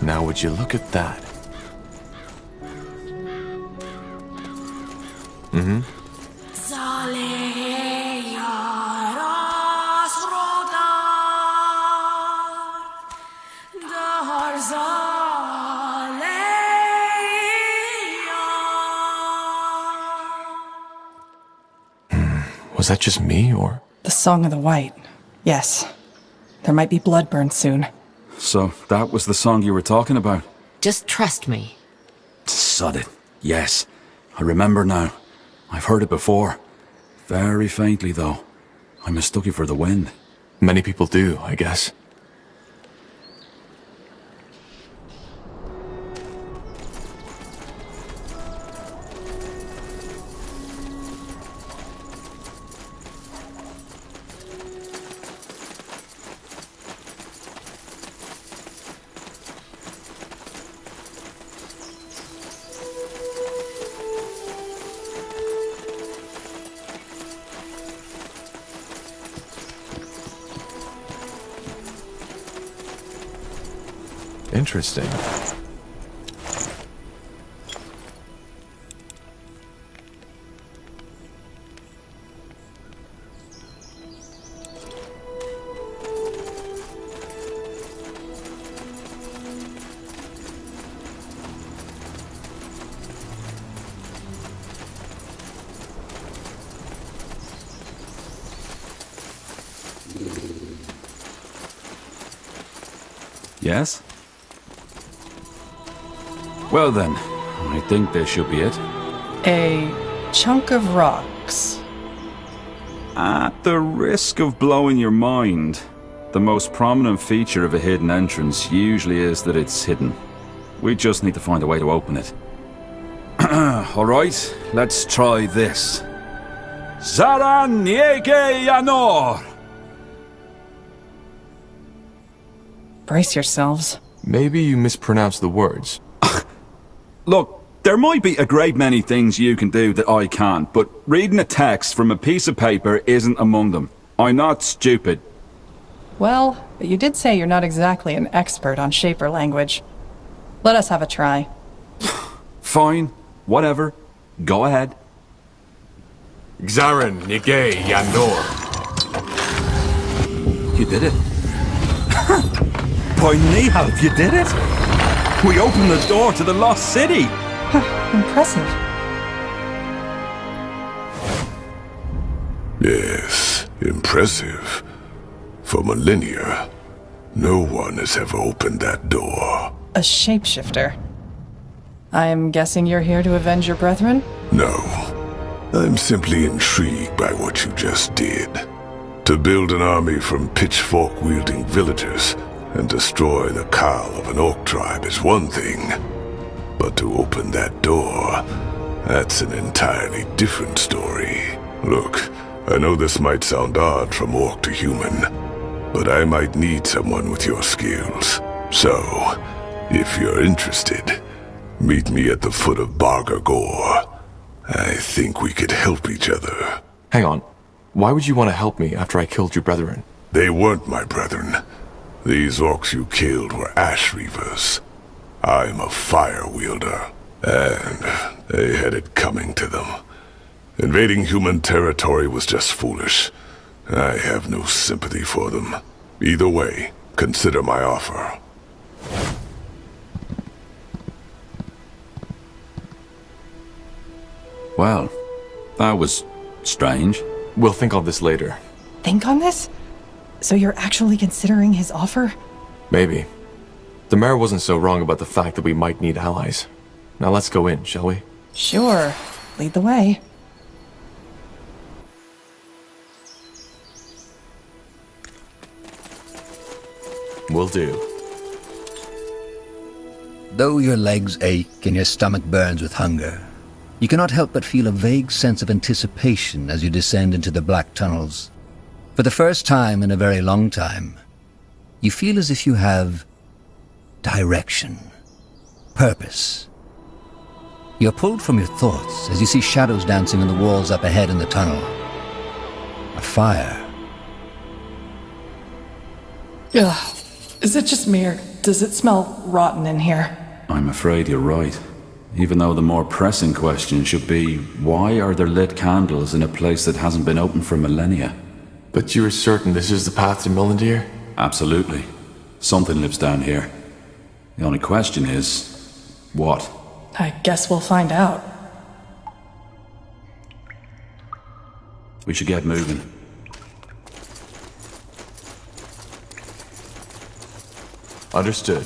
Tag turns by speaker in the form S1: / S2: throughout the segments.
S1: Now would you look at that? Mm-hmm. Was that just me, or?
S2: The Song of the White. Yes. There might be blood burn soon.
S3: So, that was the song you were talking about?
S4: Just trust me.
S3: Sod it. Yes. I remember now. I've heard it before. Very faintly, though. I mistook you for the wind.
S1: Many people do, I guess. Interesting.
S3: Yes? Well then, I think this should be it.
S2: A chunk of rocks.
S3: At the risk of blowing your mind, the most prominent feature of a hidden entrance usually is that it's hidden. We just need to find a way to open it. Alright, let's try this. Zaran Yege Yanor!
S2: Brace yourselves.
S1: Maybe you mispronounced the words.
S3: Look, there might be a great many things you can do that I can't, but reading a text from a piece of paper isn't among them. I'm not stupid.
S2: Well, but you did say you're not exactly an expert on Shaper language. Let us have a try.
S3: Fine, whatever. Go ahead.
S1: Xaren Nige Yanor.
S3: You did it. By Nihal, you did it! We opened the door to the Lost City!
S2: Impressive.
S5: Yes, impressive. For millennia, no one has ever opened that door.
S2: A shapeshifter. I'm guessing you're here to avenge your brethren?
S5: No. I'm simply intrigued by what you just did. To build an army from pitchfork-wielding villagers and destroy the Khal of an orc tribe is one thing. But to open that door, that's an entirely different story. Look, I know this might sound odd from orc to human, but I might need someone with your skills. So, if you're interested, meet me at the foot of Barga Gore. I think we could help each other.
S1: Hang on. Why would you want to help me after I killed your brethren?
S5: They weren't my brethren. These orcs you killed were ash reavers. I'm a fire wielder, and they had it coming to them. Invading human territory was just foolish. I have no sympathy for them. Either way, consider my offer.
S3: Well, that was strange.
S1: We'll think on this later.
S2: Think on this? So you're actually considering his offer?
S1: Maybe. The mayor wasn't so wrong about the fact that we might need allies. Now let's go in, shall we?
S2: Sure. Lead the way.
S1: Will do.
S6: Though your legs ache and your stomach burns with hunger, you cannot help but feel a vague sense of anticipation as you descend into the black tunnels. For the first time in a very long time, you feel as if you have direction, purpose. You're pulled from your thoughts as you see shadows dancing on the walls up ahead in the tunnel. A fire.
S2: Ugh. Is it just me or Does it smell rotten in here?
S3: I'm afraid you're right. Even though the more pressing question should be, why are there lit candles in a place that hasn't been open for millennia?
S1: But you are certain this is the path to Millendeer?
S3: Absolutely. Something lives down here. The only question is, what?
S2: I guess we'll find out.
S3: We should get moving.
S1: Understood.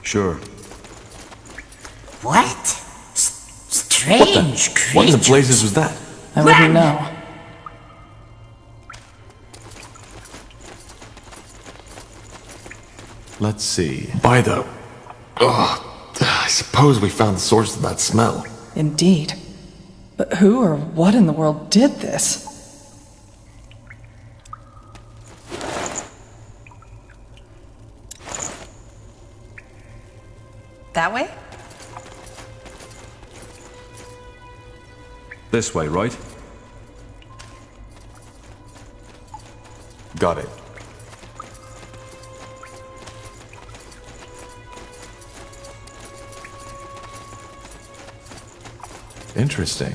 S3: Sure.
S4: What? Strange creature.
S1: What in the blazes was that?
S2: I wouldn't know.
S1: Let's see. By the... Ugh. I suppose we found the source of that smell.
S2: Indeed. But who or what in the world did this? That way?
S3: This way, right?
S1: Got it. Interesting.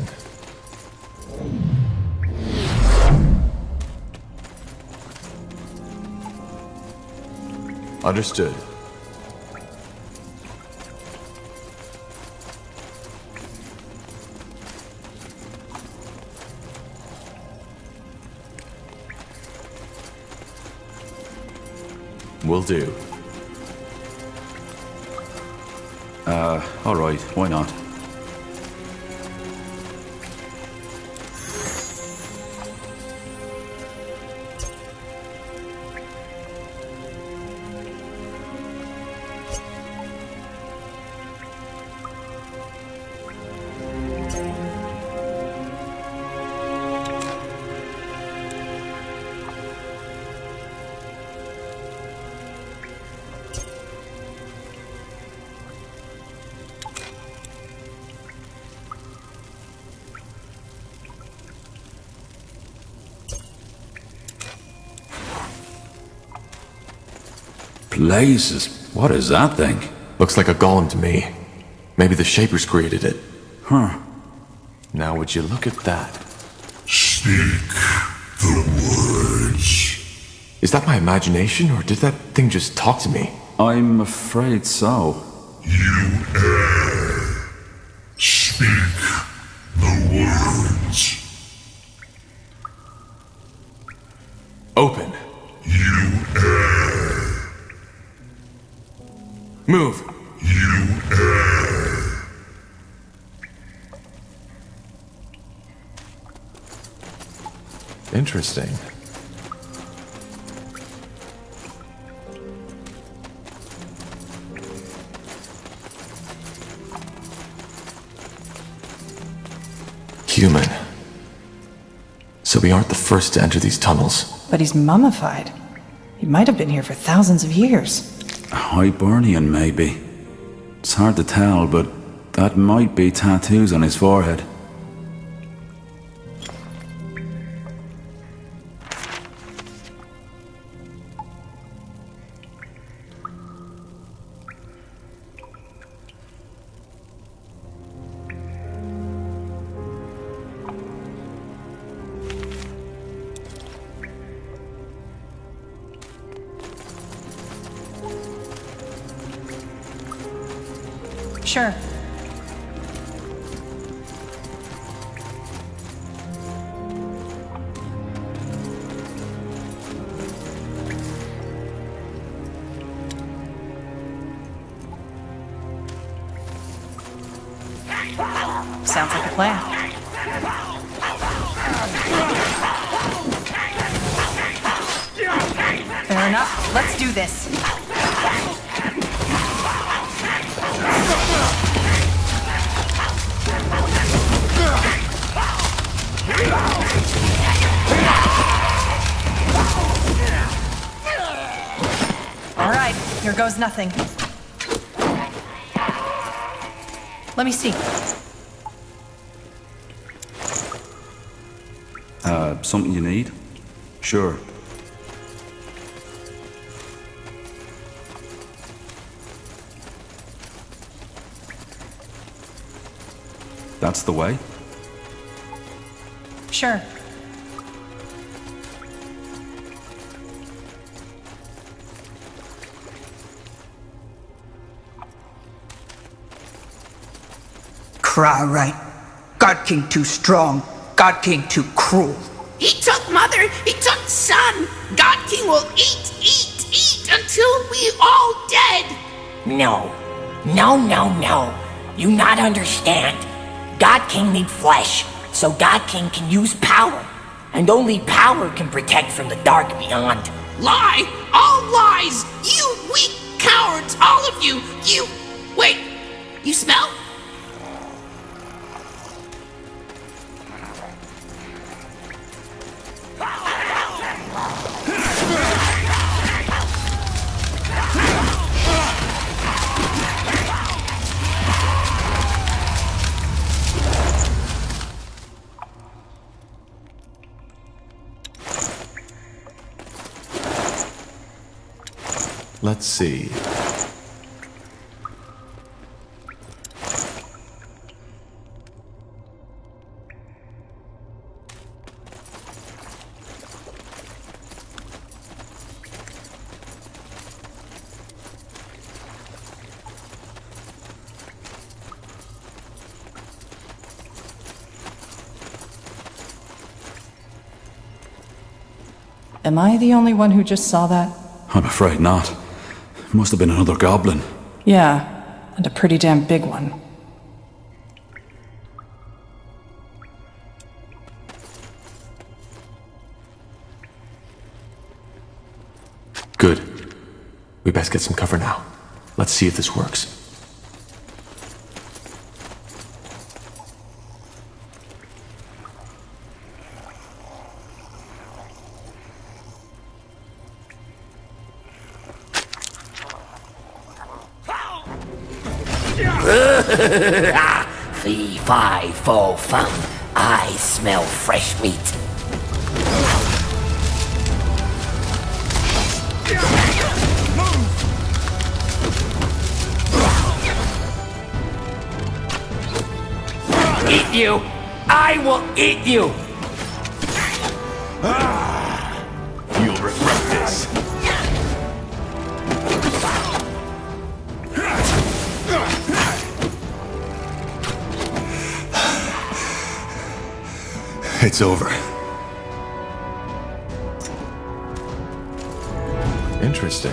S1: Understood. Will do.
S3: All right, why not? Blazes, what is that thing?
S1: Looks like a golem to me. Maybe the Shapers created it.
S3: Huh.
S1: Now would you look at that?
S5: Speak the words.
S1: Is that my imagination, or did that thing just talk to me?
S3: I'm afraid so.
S5: You err. Speak the words.
S1: Open.
S5: You err.
S1: Move.
S5: You err.
S1: Interesting. Human. So we aren't the first to enter these tunnels.
S2: But he's mummified. He might have been here for thousands of years.
S3: Hibernian, maybe. It's hard to tell, but that might be tattoos on his forehead.
S2: Sure. Sounds like a plan. Fair enough. Let's do this. All right, here goes nothing. Let me see.
S3: Something you need? Sure. That's the way?
S2: Sure.
S4: Cry right. God King too strong. God King too cruel.
S7: He took mother, he took son. God King will eat until we all dead.
S8: No. No. You not understand. God King need flesh, so God King can use power. And only power can protect from the dark beyond.
S7: Lie! All lies! You weak cowards, all of you! You... Wait, you smell?
S1: Let's see.
S2: Am I the only one who just saw that?
S3: I'm afraid not. Must have been another goblin.
S2: Yeah, and a pretty damn big one.
S1: Good. We best get some cover now. Let's see if this works.
S8: Fee, fi, fo, fum. I smell fresh meat. Eat you! I will eat you!
S1: You'll regret this. It's over. Interesting.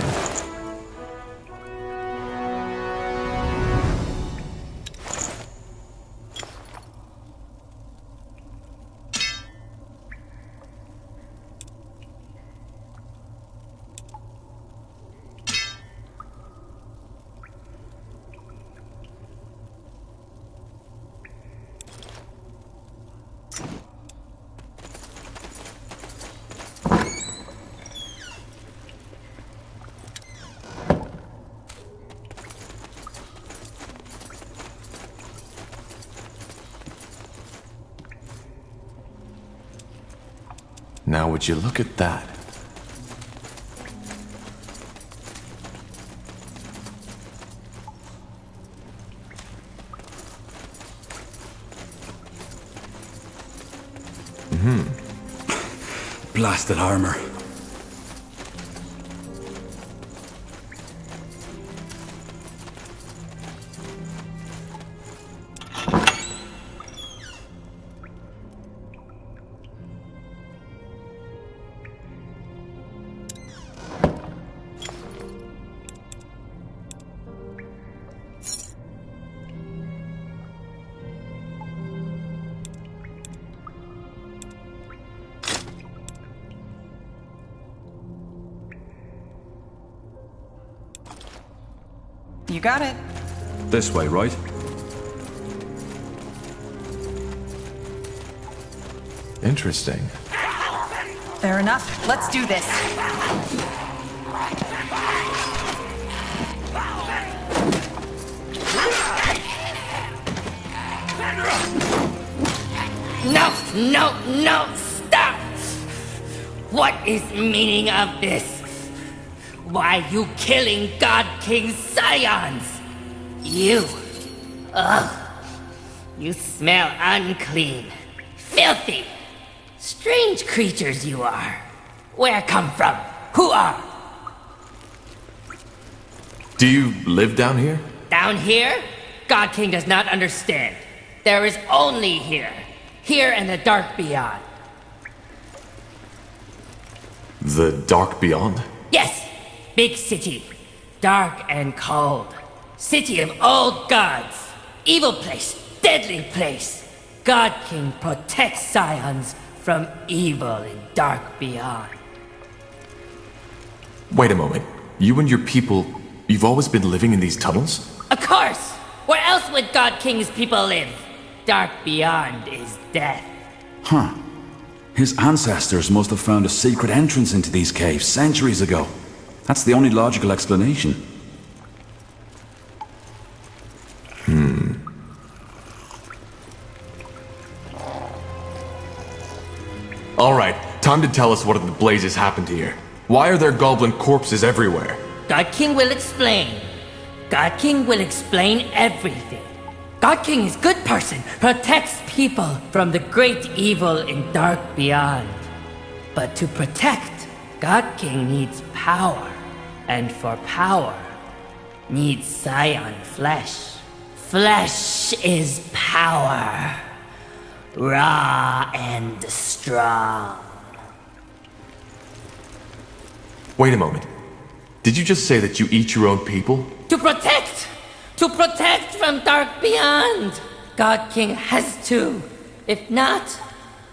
S1: Now would you look at that?
S3: Blasted armor.
S2: You got it.
S3: This way, right?
S1: Interesting.
S2: Fair enough. Let's do this.
S8: No, stop! What is meaning of this? Why you killing God King's scions? You! Ugh! You smell unclean. Filthy. Strange creatures you are. Where come from? Who are?
S1: Do you live down here?
S8: Down here? God King does not understand. There is only here. Here and the dark beyond.
S1: The Dark Beyond?
S8: Yes! Big city. Dark and cold. City of old gods. Evil place. Deadly place. God King protects Scions from evil in dark beyond.
S1: Wait a moment. You and your people, you've always been living in these tunnels?
S8: Of course! Where else would God King's people live? Dark beyond is death.
S3: Huh. His ancestors must have found a secret entrance into these caves centuries ago. That's the only logical explanation.
S1: Alright, time to tell us what in the blazes happened here. Why are there goblin corpses everywhere?
S8: God King will explain. God King will explain everything. God King is good person, protects people from the great evil in dark beyond. But to protect, God King needs power. And for power, needs Scion flesh. Flesh is power. Raw and strong.
S1: Wait a moment. Did you just say that you eat your own people?
S8: To protect! To protect from dark beyond! God King has to. If not,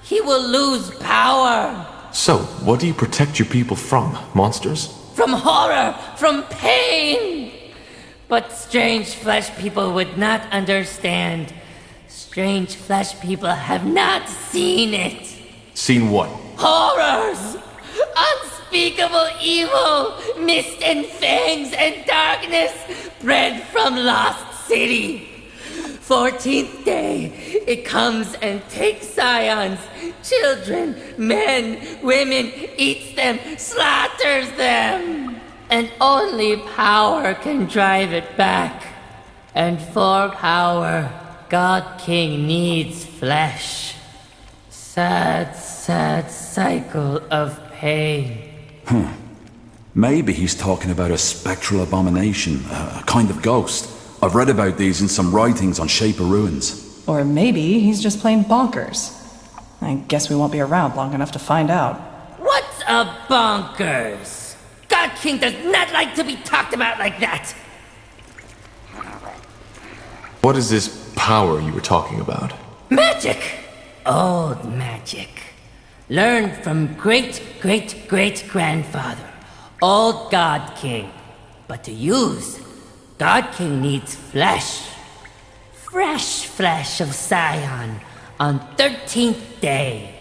S8: he will lose power.
S1: So, what do you protect your people from? Monsters?
S8: From horror, from pain! But strange flesh people would not understand. Strange flesh people have not seen it.
S1: Seen what?
S8: Horrors! Unspeakable evil! Mist and fangs and darkness bred from lost city. 14th day, it comes and takes Scions, children, men, women, eats them, slaughters them. And only power can drive it back. And for power, God King needs flesh. Sad, sad cycle of pain.
S3: Maybe he's talking about a spectral abomination, a kind of ghost. I've read about these in some writings on Shape of Ruins.
S2: Or maybe he's just plain bonkers. I guess we won't be around long enough to find out.
S8: What's a bonkers? God King does not like to be talked about like that.
S1: What is this power you were talking about?
S8: Magic! Old magic. Learned from great-great-great-grandfather. Old God King. But to use, God King needs flesh. Fresh flesh of Scion on 13th day.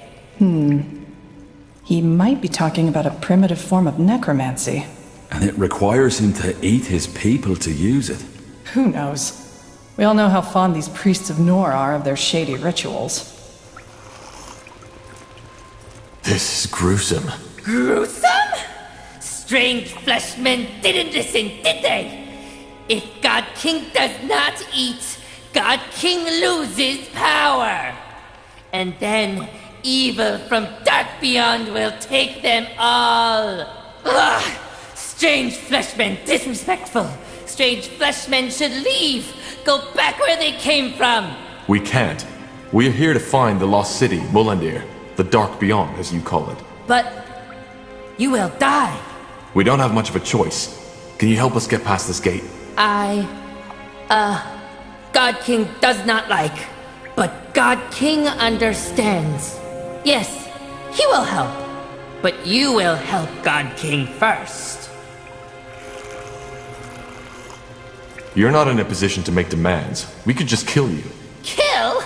S2: He might be talking about a primitive form of necromancy.
S3: And it requires him to eat his people to use it.
S2: Who knows? We all know how fond these priests of Nor are of their shady rituals.
S1: This is gruesome.
S8: Gruesome? Strange fleshmen didn't listen, did they? If God King does not eat, God King loses power. And then evil from dark beyond will take them all. Ugh! Strange fleshmen disrespectful. Strange fleshmen should leave. Go back where they came from.
S1: We can't. We are here to find the lost city, Mullandir. The Dark Beyond, as you call it.
S8: But you will die.
S1: We don't have much of a choice. Can you help us get past this gate?
S8: God King does not like, but God King understands. Yes, he will help, but you will help God King first.
S1: You're not in a position to make demands. We could just kill you.
S8: Kill?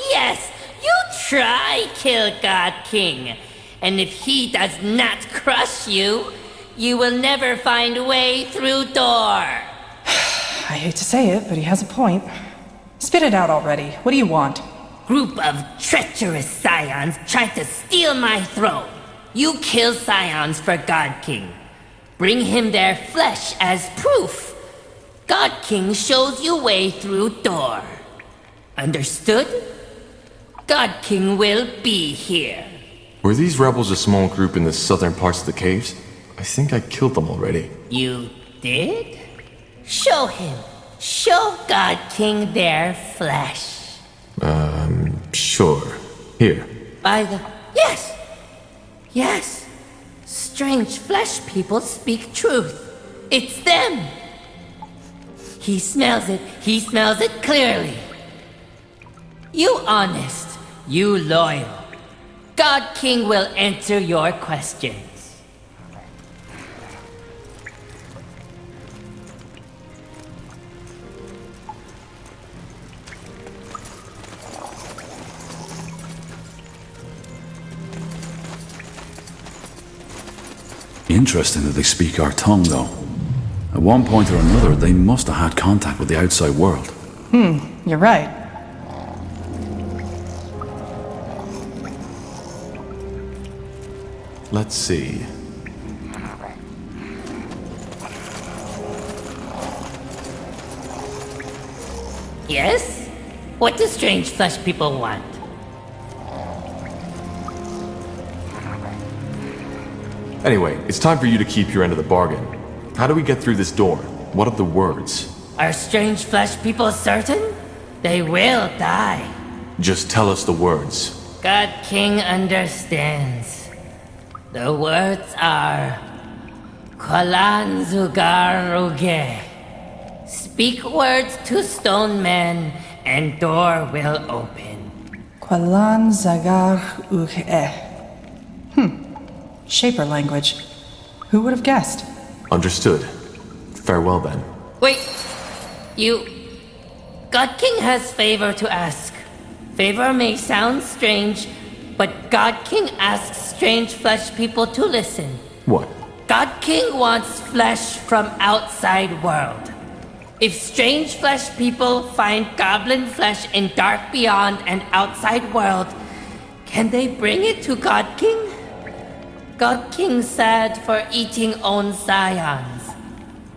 S8: Yes, you try kill God King. And if he does not crush you, you will never find a way through door.
S2: I hate to say it, but he has a point. Spit it out already. What do you want?
S8: Group of treacherous Scions tried to steal my throne. You kill Scions for God King. Bring him their flesh as proof. God King shows you way through door. Understood? God King will be here.
S1: Were these rebels a small group in the southern parts of the caves? I think I killed them already.
S8: You did? Show him. Show God King their flesh.
S1: Sure. Here.
S8: By the... Yes! Yes! Strange flesh people speak truth. It's them! He smells it. He smells it clearly. You honest. You loyal. God King will answer your questions.
S3: Interesting that they speak our tongue, though. At one point or another, they must have had contact with the outside world.
S2: You're right.
S1: Let's see.
S8: Yes? What do strange flesh people want?
S1: Anyway, it's time for you to keep your end of the bargain. How do we get through this door? What are the words?
S8: Are strange flesh people certain? They will die.
S1: Just tell us the words.
S8: God King understands. The words are... Kwalan Zugaruge. Speak words to stone men, and door will open.
S2: Kwalan Zagar Ughe. Shaper language. Who would have guessed?
S1: Understood. Farewell then.
S8: Wait, you... God King has favor to ask. Favor may sound strange, but God King asks strange flesh people to listen.
S1: What?
S8: God King wants flesh from outside world. If strange flesh people find goblin flesh in dark beyond and outside world, can they bring it to God King? God King sad for eating own scions.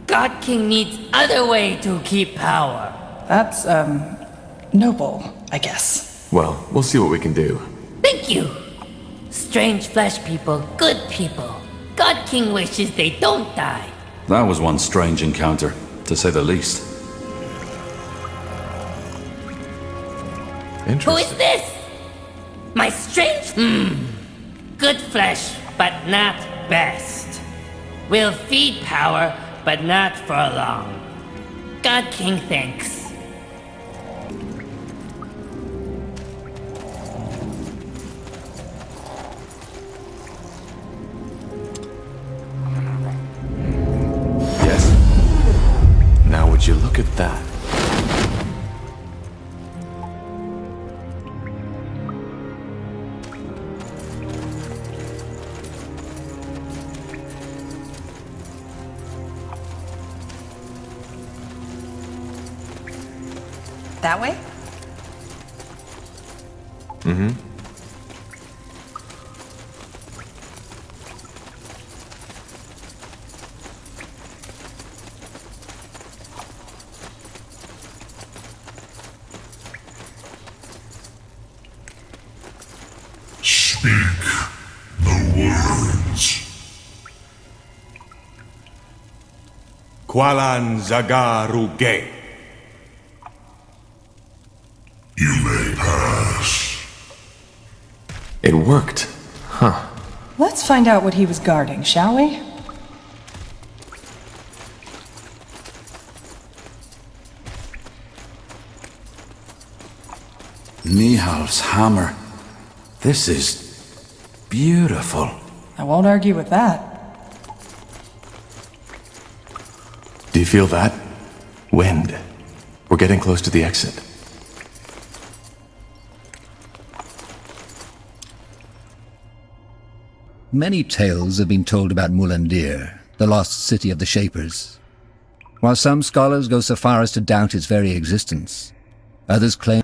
S8: God King needs other way to keep power.
S2: That's, noble, I guess.
S1: Well, we'll see what we can do.
S8: Thank you. Strange flesh people, good people. God King wishes they don't die.
S3: That was one strange encounter, to say the least.
S8: Who
S1: Interesting.
S8: is this? My strange... Good flesh, but not best. Will feed power, but not for long. God King thanks.
S1: Yes. Now would you look at that?
S2: That way?
S5: Speak the words.
S9: Kwalan Zagaruge.
S5: You may pass.
S1: It worked. Huh.
S2: Let's find out what he was guarding, shall we?
S3: Nihal's hammer. This is beautiful.
S2: I won't argue with that.
S1: Do you feel that? Wind. We're getting close to the exit.
S6: Many tales have been told about Mulandir, the lost city of the Shapers. While some scholars go so far as to doubt its very existence, others claim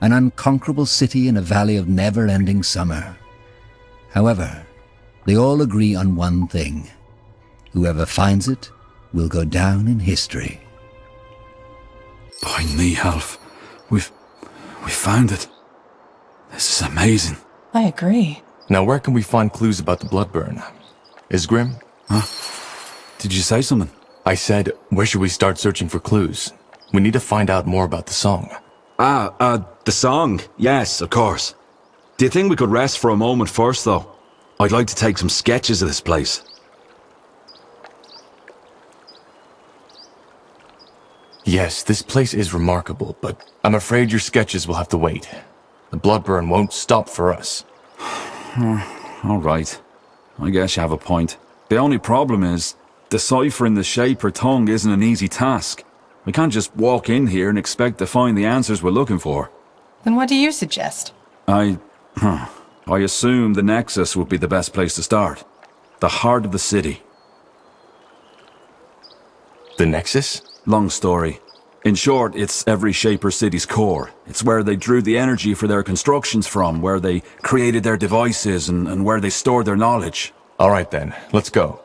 S6: an unconquerable city in a valley of never-ending summer. However, they all agree on one thing. Whoever finds it will go down in history.
S3: By Nihalf, We found it. This is amazing.
S2: I agree.
S1: Now where can we find clues about the blood burn? Isgrim?
S3: Did you say something?
S1: I said, where should we start searching for clues? We need to find out more about the song.
S10: The song. Yes, of course. Do you think we could rest for a moment first, though? I'd like to take some sketches of this place.
S1: Yes, this place is remarkable, but I'm afraid your sketches will have to wait. The blood burn won't stop for us.
S3: All right. I guess you have a point. The only problem is, deciphering the Shaper tongue isn't an easy task. We can't just walk in here and expect to find the answers we're looking for.
S2: Then what do you suggest?
S3: I assume the Nexus would be the best place to start. The heart of the city.
S1: The Nexus?
S3: Long story. In short, it's every Shaper city's core. It's where they drew the energy for their constructions from, where they created their devices, and where they stored their knowledge.
S1: All right then, let's go.